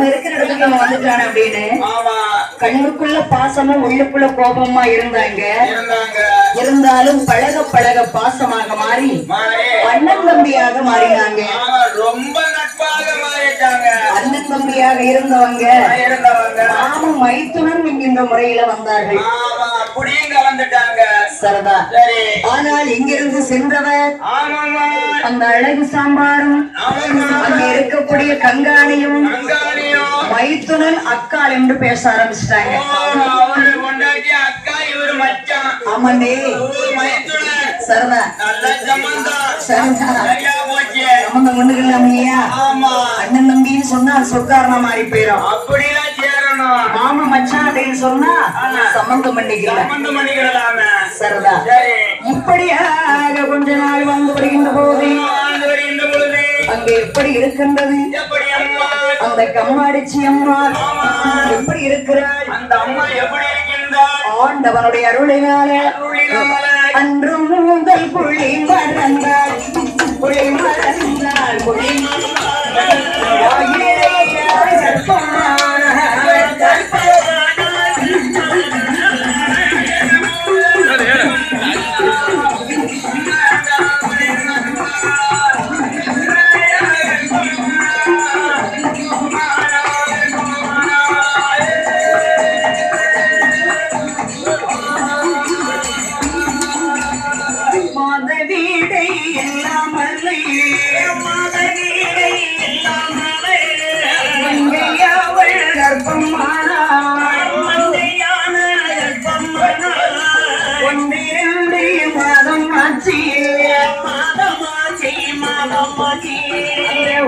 இருக்கிற இடத்துக்கு நம்ம வந்துட்டானே அப்படின்னு கண்ணுக்குள்ள பாசமும் உள்ளுக்குள்ள கோபமா இருந்தாங்க. இருந்தாலும் பழக பழக பாசமாக மாறி அண்ணன் தம்பியாக மாறினாங்க. ரொம்ப நட்பாக மாறிட்டாங்க. அண்ணன் தம்பியாக இருந்தவங்க நாமும் மைத்துனன் என்கின்ற முறையில வந்தார்கள். அப்படிங்க வந்துட்டாங்க. சரதா. ஆனால் இங்கிருந்து சென்றவர் அந்த அழகு சாம்பாரும் அங்க இருக்கக்கூடிய கங்காணியும் மைத்துனன் அக்காள் என்று பேச ஆரம்பிச்சிட்டாங்க. ஆமாண்டே சரதா. சம்பந்தம் ஒண்ணுக்கலாம் இல்லையா? அண்ணன் தம்பின்னு சொன்னா சொக்காரனா மாறி போயிடும். அப்படிலாம் சேரணும். மாமா மச்சான் அப்படின்னு சொன்னா சம்பந்தம் பண்ணிக்கலாம். சரதா. இப்படியாக கொஞ்ச நாள் வந்து வருகின்ற போது அங்க எப்படி இருக்கின்றது அந்த கம்மாடிச்சி அம்மா எப்படி இருக்கிறாள்? அந்த அம்மா எப்படி இருக்கின்றாள்? ஆண்டவனுடைய அருளினால அன்றும் முதல் புள்ளி மறந்தாள். புள்ளி மறந்தாள். புள்ளி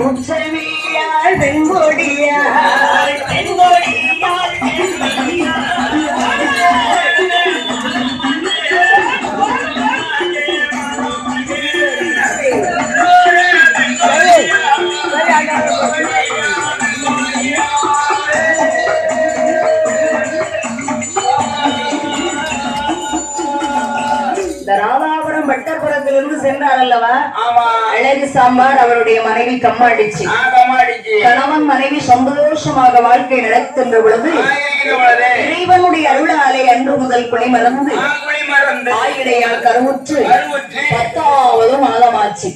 உச்சவியால் வெங்கோடியால் ராதாபுரம் பட்டப்புறத்திலிருந்து சென்றார் அல்லவா? அழகு சாம்பார் அவருடைய மனைவி கம்மாடிச்சு. கணவன் மனைவி சந்தோஷமாக வாழ்க்கை நடத்துகின்ற பொழுது இறைவனுடைய அருளாலே அன்று முதல் குளிமறந்து ஆயிடையால் கருவுற்று 10வது மாதமாச்சு.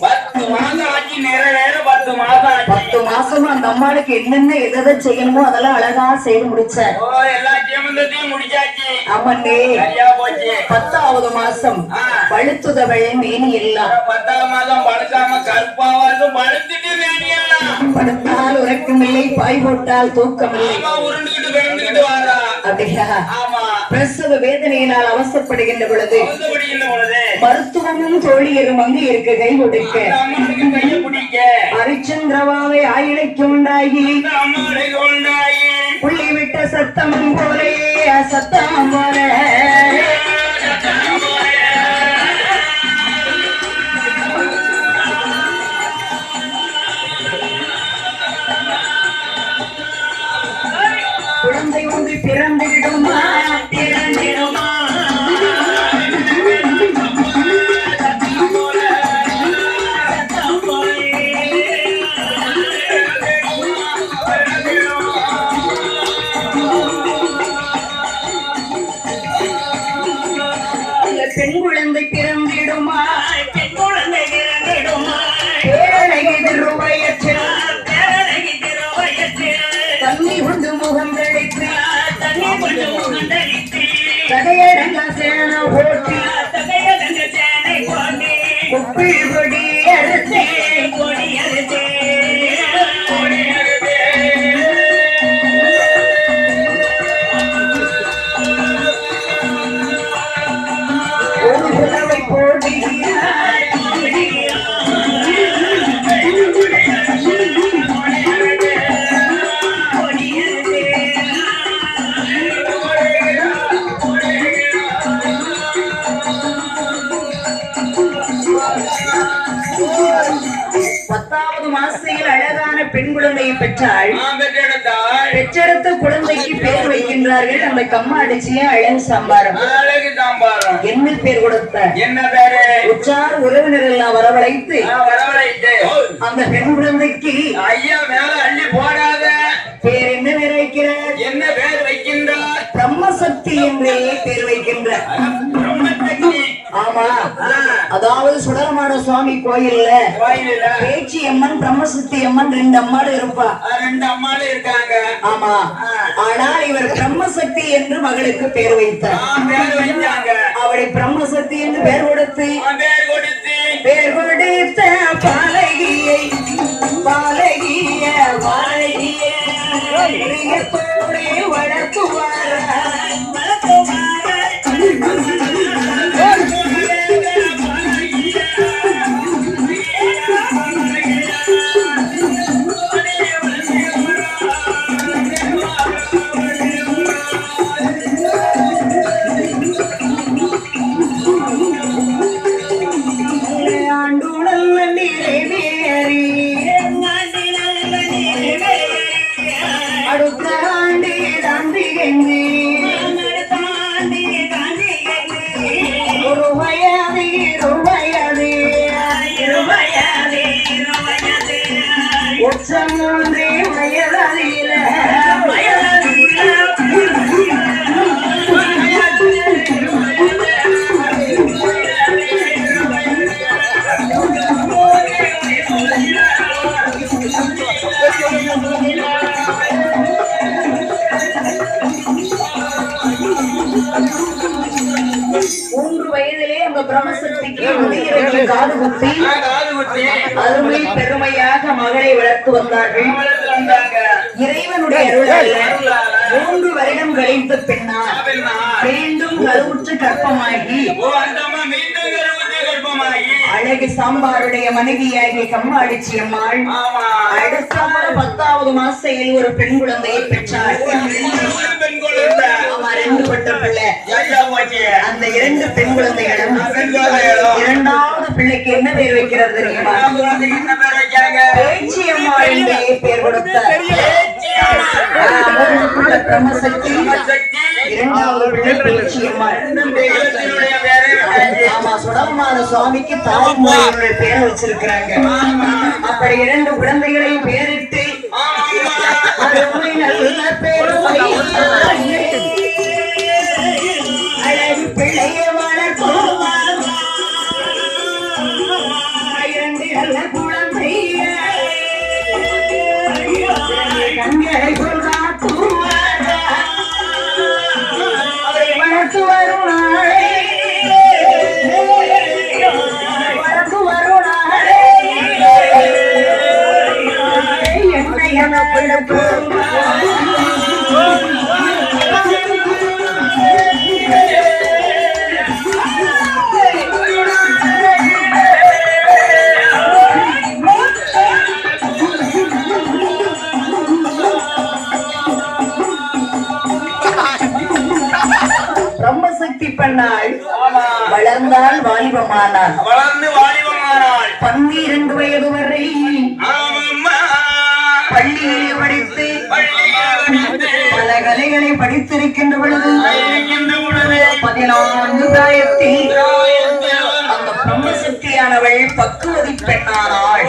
10 மாசமா அந்த அம்மாளுக்கு என்னென்ன எதை செய்யணுமோ அதெல்லாம் அழகா செய்து முடிச்சார். ஆமாண்டே. 10வது மாசம் பழுத்துதவள் மேனி எல்லாம் படுத்தால் உறக்கமில்லை, பாய் போட்டால் தூக்கமில்லை. அப்படியா? பிரசவ வேதனையினால் அவசரப்படுகின்ற பொழுது மருத்துவமும் தோழியரும் அங்கு இருக்க கை கொடுக்க ஹரிச்சந்திரவாவை ஆயிழைக்கு உண்டாகி புள்ளி விட்ட சத்தமும் போலே சத்தம் போல குழந்தை ஒன்று பிறந்திடுமா பிறந்திடுமா பெண் குழந்தை பிறந்திடுமா பெண் குழந்தை பிறந்திடுமா பேரழகி திருவயத்தில் தண்ணி கொண்டு முகம் தழித்து தண்ணி கொண்டு முகம் தழித்து தகையடங்க சேனை போட்டி தகையடங்க சேனை போட்டி குப்பி கொடி அறுத்தே கொடி அறுத்தே கொடி அறுத்தே ஒரு புலவை போடுகிறார் அழகான பெண் குழந்தையை பெற்றாள். பெற்றெடுத்த குழந்தைக்கு பேர் வைக்கின்றார்கள் அந்த கம்மாடிச்சிய அழகு சாம்பாரம். என்ன பேர் கொடுத்த? என்ன பேரு? உற்றார் உறவினர் எல்லாம் வரவழைத்து அந்த பெண் குழந்தைக்கு ஐயா என்றே பேர் வைக்கின்ற. பிரம்மசக்தி. ஆமா, அதாவது சுடலமாட சுவாமி கோயில்ல பேச்சி அம்மன் பிரம்மசக்தி அம்மன் ரெண்டு அம்மாள் இருப்பா. ரெண்டு அம்மாளும் இருக்காங்க. ஆமா, ஆனால் இவர் பிரம்மசக்தி என்று மகளுக்கு பேர் வைத்தார். பேர் வைத்தாங்க. அவளை பிரம்மசக்தி என்று பேர் கொடுத்து பேர் கொடுத்து பேர் கொடுத்த பாலகியை பாலகிய பாலகிய பிரியத்தோடே வளர்த்துவார அடுத்த ஆண்டு தாண்டி ஒரு வயது இருவயது உச்சம் ஒன்றே வயதில பிரம்மசக்திக்கு உதயருக்கு காது குத்தி அருமை பெருமையாக மகளை வளர்த்து வந்தார்கள். இறைவனுடைய அருளால் 3 வருடம் கழித்த பெண்ணார் மீண்டும் கருவுற்று கற்பமாகி அழகு சாம்பாருடைய மனைவியாகிய கம்மாடிச்சி அம்மாள் அடுத்த 10வது மாசையில் ஒரு பெண் குழந்தையை பெற்றார். அந்த 2 பெண் குழந்தைகளும் 2வது பிள்ளைக்கு என்ன பேர் வைக்கிறது தெரியுமா? பேச்சி அம்மாள் என்றே பேர் கொடுத்தார். பிரம்மசக்தி, 2வது பிள்ளை பேச்சி அம்மாள். ஆமா, சுடலமாட சுவாமிக்கு தாய்மொழியினுடைய பேர் வச்சிருக்கிறாங்க. அப்படி 2 குழந்தைகளையும் பேரிட்டு அருமை நல்ல பெருமை அழகு பிள்ளைய வளர்க்கும் 2 நல்ல குழந்தைய கண்களை கொள்ளாத்துவார அவரை வளர்த்து வரும் நாளே வளர்த்து வரும் நாளே என்னை எனப்படும் பிரம்மசக்தி பெண்ணாள் வளர்ந்தால் வாலிபமானாள். 12 வயது வரை பள்ளியை படித்து பல கலைகளை படித்திருக்கின்ற பொழுது 14 தாயத்தில் அந்த பிரம்மசக்தியானவள் பக்குவதி பெண்ணானாள்.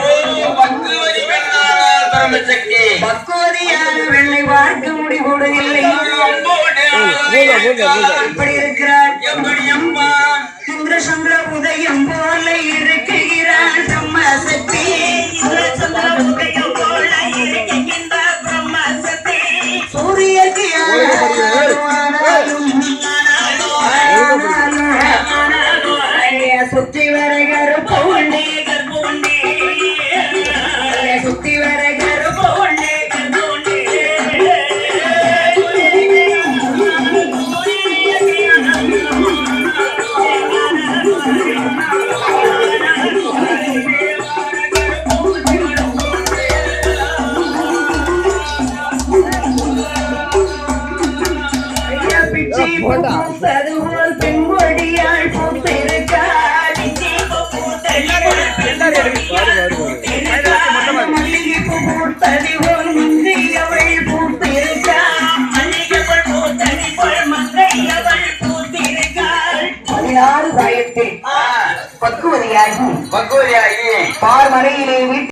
பக்குவதியான வெள்ளை பார்க்க முடிவுடையில்லை. எப்படி இருக்கிறார்? சந்திர உதயம் போல இருக்குகிறாள் பிரம்மசக்தி. சூரியக்கு சுற்றி வர கருப்போண்டே சுத்தி வர கருப்போண்டே அதுபோல் பெண்கொடியாள் பூத்திருக்காள். மல்லிகைப்பூ பூத்ததி போல் மங்கையவள் பூத்திருக்காள். 16 தாயத்தில் பக்குவதியாகி பார்மலையிலே